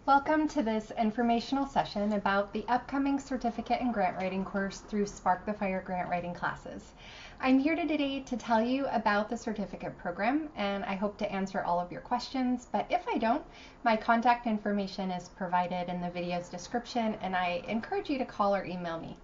Welcome to this informational session about the upcoming certificate in grant writing course through Spark the Fire grant writing classes. I'm here today to tell you about the certificate program, and I hope to answer all of your questions, but if I don't, my contact information is provided in the video's description, and I encourage you to call or email me.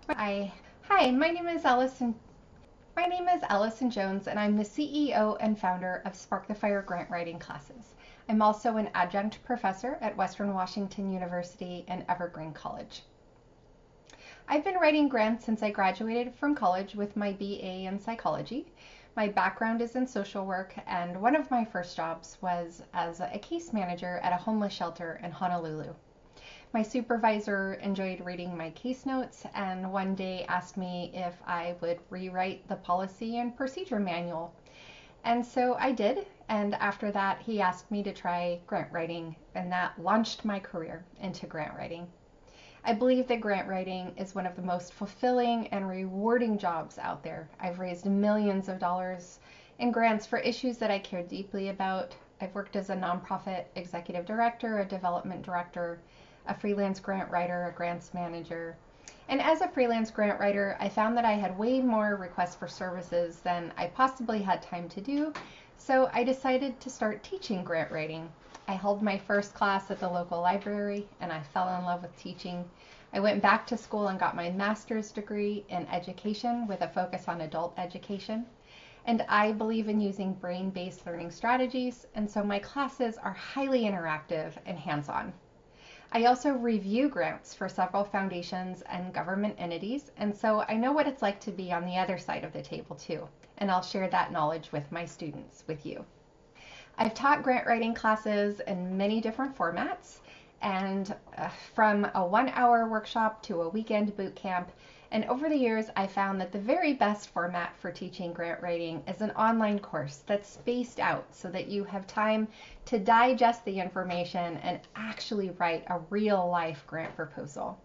Hi, my name is Allison Jones, and I'm the CEO and founder of Spark the Fire grant writing classes. I'm also an adjunct professor at Western Washington University and Evergreen College. I've been writing grants since I graduated from college with my BA in psychology. My background is in social work, and one of my first jobs was as a case manager at a homeless shelter in Honolulu. My supervisor enjoyed reading my case notes and one day asked me if I would rewrite the policy and procedure manual. And so I did, and after that he asked me to try grant writing, and that launched my career into grant writing. I believe that grant writing is one of the most fulfilling and rewarding jobs out there. I've raised millions of dollars in grants for issues that I care deeply about. I've worked as a nonprofit executive director, a development director, a freelance grant writer, a grants manager. And as a freelance grant writer, I found that I had way more requests for services than I possibly had time to do, so I decided to start teaching grant writing. I held my first class at the local library, and I fell in love with teaching. I went back to school and got my master's degree in education with a focus on adult education. And I believe in using brain-based learning strategies, and so my classes are highly interactive and hands-on. I also review grants for several foundations and government entities, and so I know what it's like to be on the other side of the table too, and I'll share that knowledge with my students, with you. I've taught grant writing classes in many different formats, and from a 1-hour workshop to a weekend boot camp. And over the years, I found that the very best format for teaching grant writing is an online course that's spaced out so that you have time to digest the information and actually write a real-life grant proposal.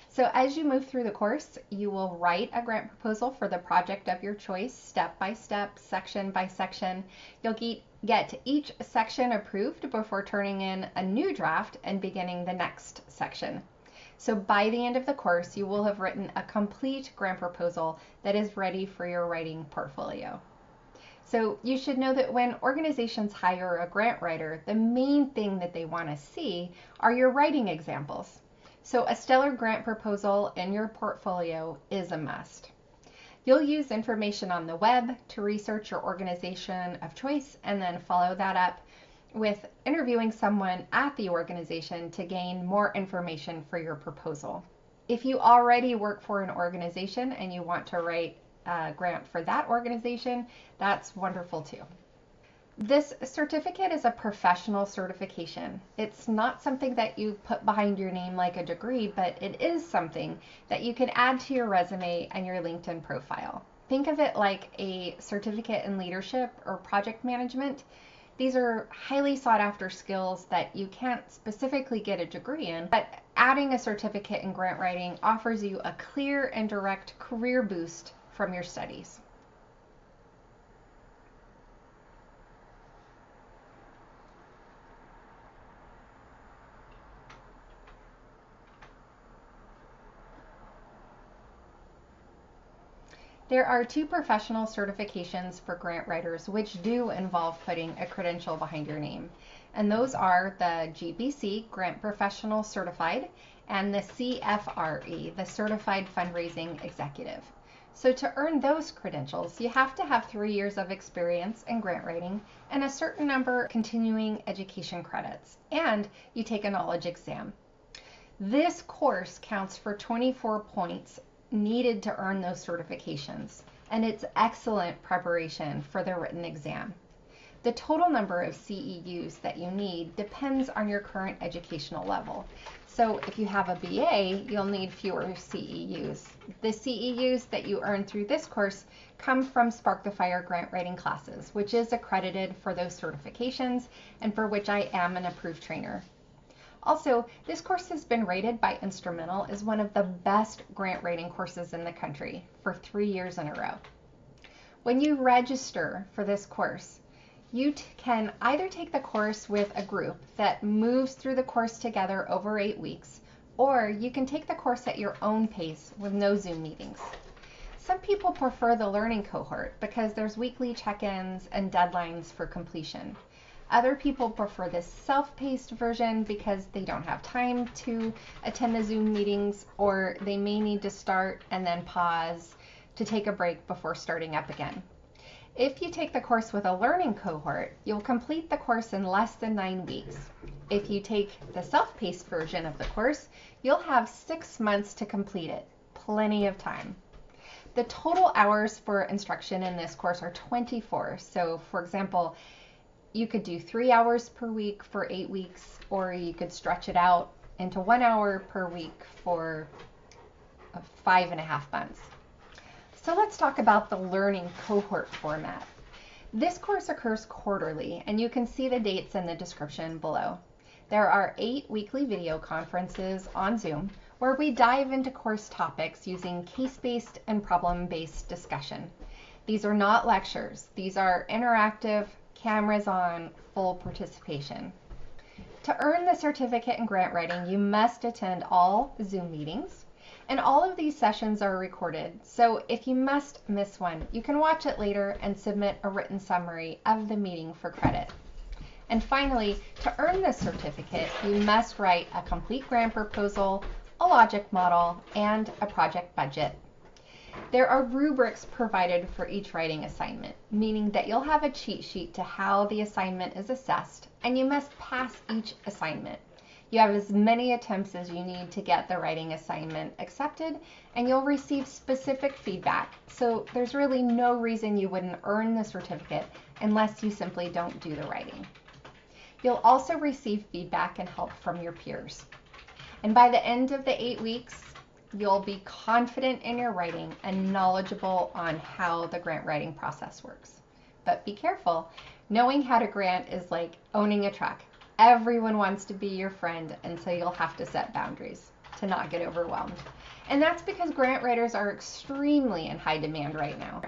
So as you move through the course, you will write a grant proposal for the project of your choice, step by step, section by section. You'll get each section approved before turning in a new draft and beginning the next section. So by the end of the course, you will have written a complete grant proposal that is ready for your writing portfolio. So you should know that when organizations hire a grant writer, the main thing that they want to see are your writing examples. So a stellar grant proposal in your portfolio is a must. You'll use information on the web to research your organization of choice and then follow that up with interviewing someone at the organization to gain more information for your proposal. If you already work for an organization and you want to write a grant for that organization, that's wonderful too. This certificate is a professional certification. It's not something that you put behind your name like a degree, but it is something that you can add to your resume and your LinkedIn profile. Think of it like a certificate in leadership or project management. These are highly sought after skills that you can't specifically get a degree in, but adding a certificate in grant writing offers you a clear and direct career boost from your studies. There are 2 professional certifications for grant writers which do involve putting a credential behind your name. And those are the GBC, Grant Professional Certified, and the CFRE, the Certified Fundraising Executive. So to earn those credentials, you have to have 3 years of experience in grant writing and a certain number of continuing education credits, and you take a knowledge exam. This course counts for 24 points needed to earn those certifications, and it's excellent preparation for the written exam. The total number of CEUs that you need depends on your current educational level. So if you have a BA, you'll need fewer CEUs. The CEUs that you earn through this course come from Spark the Fire grant writing classes, which is accredited for those certifications and for which I am an approved trainer. Also, this course has been rated by Instrumental as one of the best grant writing courses in the country for 3 years in a row. When you register for this course, You can either take the course with a group that moves through the course together over 8 weeks, or you can take the course at your own pace with no Zoom meetings. Some people prefer the learning cohort because there's weekly check-ins and deadlines for completion. Other people prefer this self-paced version because they don't have time to attend the Zoom meetings, or they may need to start and then pause to take a break before starting up again. If you take the course with a learning cohort, you'll complete the course in less than 9 weeks. If you take the self-paced version of the course, you'll have 6 months to complete it. Plenty of time. The total hours for instruction in this course are 24. So, for example, you could do 3 hours per week for 8 weeks, or you could stretch it out into 1 hour per week for 5.5 months. So let's talk about the learning cohort format. This course occurs quarterly, and you can see the dates in the description below. There are 8 weekly video conferences on Zoom where we dive into course topics using case-based and problem-based discussion. These are not lectures. These are interactive, cameras on, full participation. To earn the certificate in grant writing, you must attend all Zoom meetings, and all of these sessions are recorded. So if you must miss one, you can watch it later and submit a written summary of the meeting for credit. And finally, to earn this certificate, you must write a complete grant proposal, a logic model, and a project budget. There are rubrics provided for each writing assignment, meaning that you'll have a cheat sheet to how the assignment is assessed, and you must pass each assignment. You have as many attempts as you need to get the writing assignment accepted, and you'll receive specific feedback. So there's really no reason you wouldn't earn the certificate unless you simply don't do the writing. You'll also receive feedback and help from your peers. And by the end of the 8 weeks, you'll be confident in your writing and knowledgeable on how the grant writing process works. But be careful. Knowing how to grant is like owning a truck. Everyone wants to be your friend, and so you'll have to set boundaries to not get overwhelmed. And that's because grant writers are extremely in high demand right now.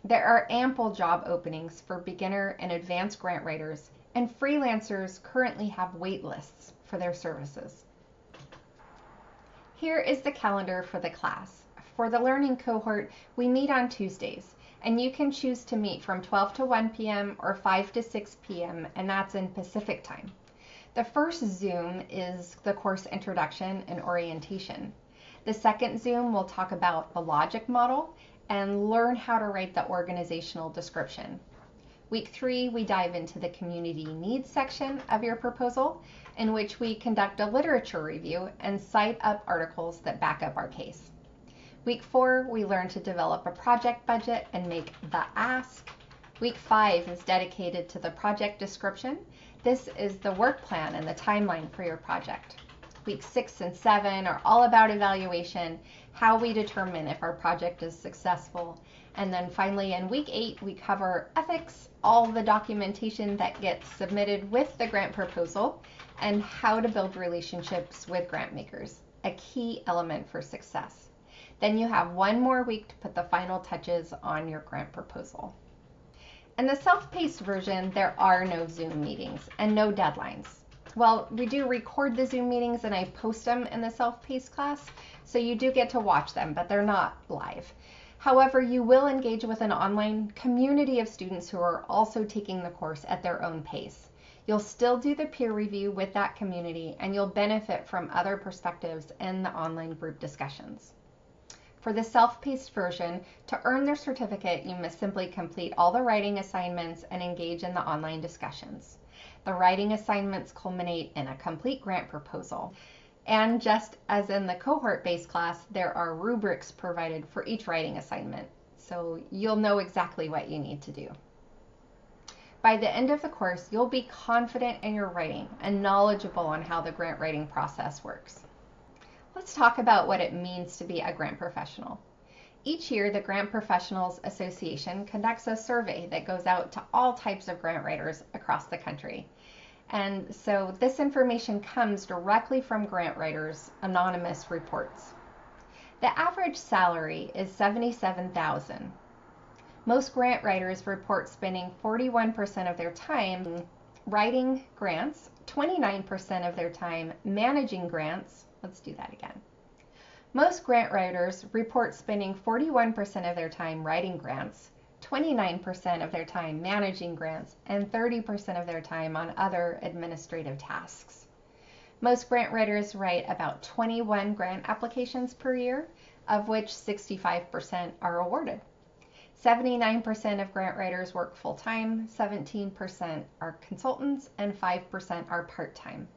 There are ample job openings for beginner and advanced grant writers, and freelancers currently have wait lists for their services. Here is the calendar for the class. For the learning cohort, we meet on Tuesdays, and you can choose to meet from 12 to 1 p.m. or 5 to 6 p.m., and that's in Pacific time. The first Zoom is the course introduction and orientation. The second Zoom will talk about the logic model and learn how to write the organizational description. Week 3, we dive into the community needs section of your proposal, in which we conduct a literature review and cite up articles that back up our case. Week 4, we learn to develop a project budget and make the ask. Week 5 is dedicated to the project description. This is the work plan and the timeline for your project. Week 6 and 7 are all about evaluation, how we determine if our project is successful. And then finally in week 8, we cover ethics, all the documentation that gets submitted with the grant proposal, and how to build relationships with grant makers, a key element for success. Then you have 1 more week to put the final touches on your grant proposal. In the self-paced version, there are no Zoom meetings and no deadlines. Well, we do record the Zoom meetings and I post them in the self-paced class, so you do get to watch them, but they're not live. However, you will engage with an online community of students who are also taking the course at their own pace. You'll still do the peer review with that community, and you'll benefit from other perspectives in the online group discussions. For the self-paced version, to earn their certificate, you must simply complete all the writing assignments and engage in the online discussions. The writing assignments culminate in a complete grant proposal. And just as in the cohort-based class, there are rubrics provided for each writing assignment, so you'll know exactly what you need to do. By the end of the course, you'll be confident in your writing and knowledgeable on how the grant writing process works. Let's talk about what it means to be a grant professional. Each year, the Grant Professionals Association conducts a survey that goes out to all types of grant writers across the country. And so this information comes directly from grant writers' anonymous reports. The average salary is $77,000. Most grant writers report spending 41% of their time writing grants, 29% of their time managing grants. Let's do that again. Most grant writers report spending 41% of their time writing grants, 29% of their time managing grants, and 30% of their time on other administrative tasks. Most grant writers write about 21 grant applications per year, of which 65% are awarded. 79% of grant writers work full-time, 17% are consultants, and 5% are part-time.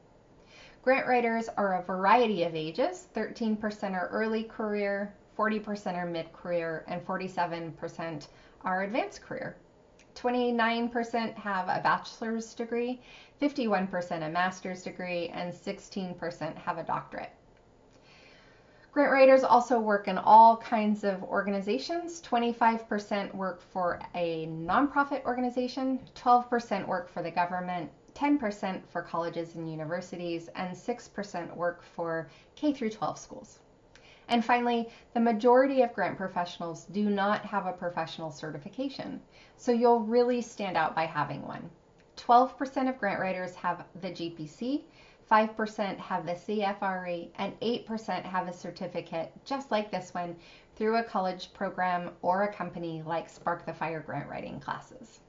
Grant writers are a variety of ages. 13% are early career, 40% are mid-career, and 47% are advanced career. 29% have a bachelor's degree, 51% a master's degree, and 16% have a doctorate. Grant writers also work in all kinds of organizations. 25% work for a nonprofit organization, 12% work for the government, 10% for colleges and universities, and 6% work for K-12 schools. And finally, the majority of grant professionals do not have a professional certification, so you'll really stand out by having one. 12% of grant writers have the GPC, 5% have the CFRE, and 8% have a certificate just like this one through a college program or a company like Spark the Fire grant writing classes.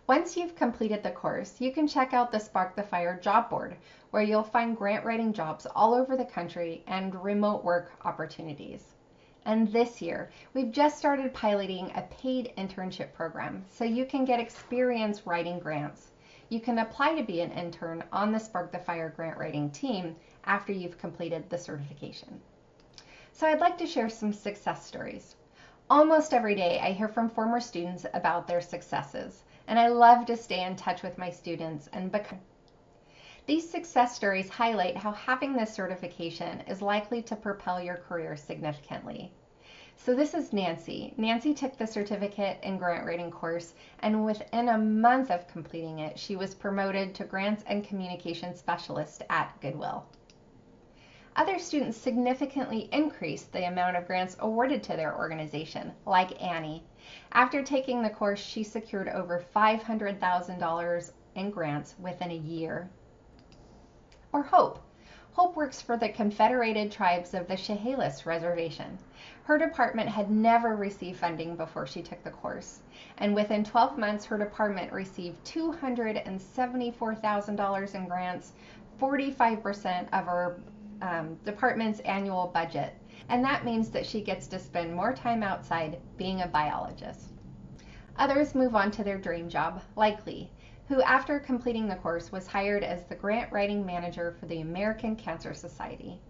Once you've completed the course, you can check out the Spark the Fire job board, where you'll find grant writing jobs all over the country and remote work opportunities. And this year, we've just started piloting a paid internship program, so you can get experience writing grants. You can apply to be an intern on the Spark the Fire grant writing team after you've completed the certification. So I'd like to share some success stories. Almost every day, I hear from former students about their successes, and I love to stay in touch with my students and become. These success stories highlight how having this certification is likely to propel your career significantly. So this is Nancy. Nancy took the certificate in grant writing course, and within a month of completing it, she was promoted to Grants and Communication Specialist at Goodwill. Other students significantly increased the amount of grants awarded to their organization, like Annie. After taking the course, she secured over $500,000 in grants within a year. Or Hope. Hope works for the Confederated Tribes of the Chehalis Reservation. Her department had never received funding before she took the course, and within 12 months, her department received $274,000 in grants, 45% of her department's annual budget, and that means that she gets to spend more time outside being a biologist. Others move on to their dream job, like Lee, who after completing the course was hired as the grant writing manager for the American Cancer Society.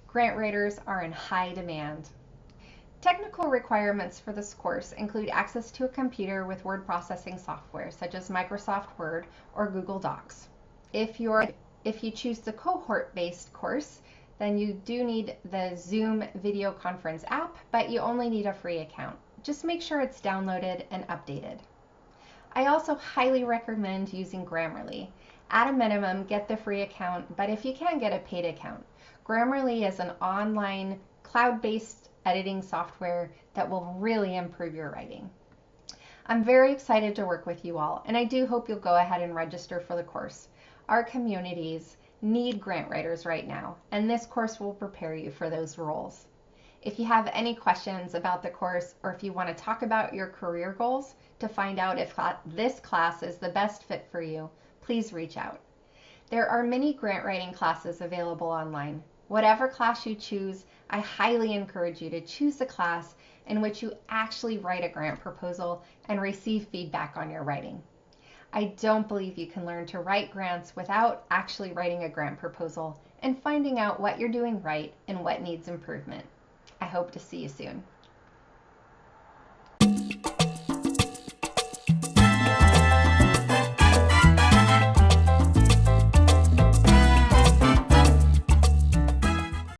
Grant writers are in high demand. Technical requirements for this course include access to a computer with word processing software such as Microsoft Word or Google Docs. If you choose the Cohort-based course, then you do need the Zoom video conference app, but you only need a free account. Just make sure it's downloaded and updated. I also highly recommend using Grammarly. At a minimum, get the free account, but if you can't get a paid account, Grammarly is an online, cloud-based editing software that will really improve your writing. I'm very excited to work with you all, and I do hope you'll go ahead and register for the course. Our communities need grant writers right now, and this course will prepare you for those roles. If you have any questions about the course, or if you want to talk about your career goals to find out if this class is the best fit for you, please reach out. There are many grant writing classes available online. Whatever class you choose, I highly encourage you to choose a class in which you actually write a grant proposal and receive feedback on your writing. I don't believe you can learn to write grants without actually writing a grant proposal and finding out what you're doing right and what needs improvement. I hope to see you soon.